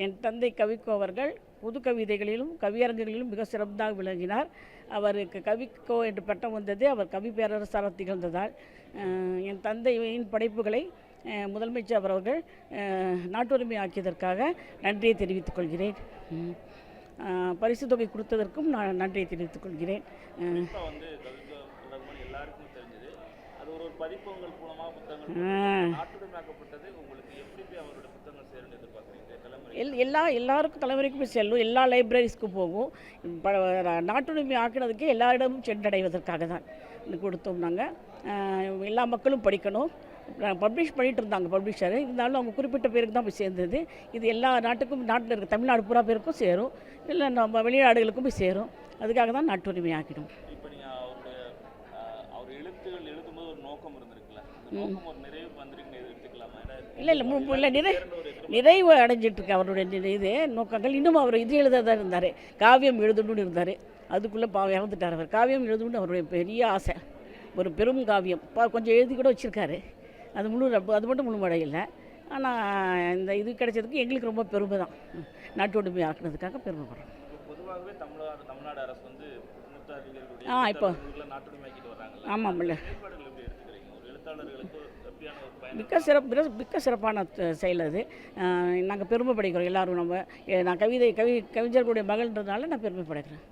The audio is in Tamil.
என் தந்தை கவிக்கோ அவர்கள் புது கவிதைகளிலும் கவியரங்குகளிலும் மிக சிறப்பாக விளங்கினார். அவருக்கு கவிக்கோ என்று பட்டம் வந்தது அவர் கவி பேரரசராக திகழ்ந்ததால். என் தந்தையின் படைப்புகளை முதலமைச்சர் அவர்கள் நாட்டுரிமை ஆக்கியதற்காக நன்றியை தெரிவித்துக் கொள்கிறேன். பரிசு தொகை கொடுத்ததற்கும் நான் நன்றியை தெரிவித்துக் கொள்கிறேன். எல்லாருக்கும் தலைமுறைக்கும் போய் செல்லும், எல்லா லைப்ரரிஸ்க்கும் போகும். நாட்டுரிமை ஆக்கினதுக்கே எல்லா இடமும் சென்றடைவதற்காக தான் கொடுத்தோம். நாங்கள் எல்லா மக்களும் படிக்கணும். பப்ளிஷ் பண்ணிகிட்டு இருந்தாங்க பப்ளிஷர், இருந்தாலும் அவங்க குறிப்பிட்ட பேருக்கு தான் போய் சேர்ந்தது. இது எல்லா நாட்டுக்கும், நாட்டில் இருக்க தமிழ்நாடு பூரா பேருக்கும் சேரும், இல்லை நம்ம வெளிநாடுகளுக்கும் போய் சேரும். அதுக்காக தான் நாட்டுரிமை ஆக்கிடும். இல்லை நிறைவு அடைஞ்சிட்ருக்கு அவருடைய இது நோக்கங்கள். இன்னும் அவர் இது எழுத தான் இருந்தார், காவியம் எழுதணும்னு இருந்தார். அதுக்குள்ளே இறந்துட்டார் அவர். காவியம் எழுதணும்னு அவருடைய பெரிய ஆசை, ஒரு பெரும் காவியம் கொஞ்சம் எழுதி கூட வச்சுருக்காரு. அது மட்டும் முழுமடையில்லை. ஆனால் இந்த இது கிடைச்சதுக்கு எங்களுக்கு ரொம்ப பெருமை தான். நாட்டுரிமை ஆக்குனதுக்காக பெருமைப்படுறோம். பொதுவாகவே தமிழ்நாடு அரசு வந்து இப்போ ஆமாம்ல மிக்க சிறப்பான செயல் அது. நாங்கள் பெருமைப்படுகிறோம் எல்லோரும். நான் கவிஞர்களுடைய மகள்ன்றதுனால நான் பெருமைப்படுகிறேன்.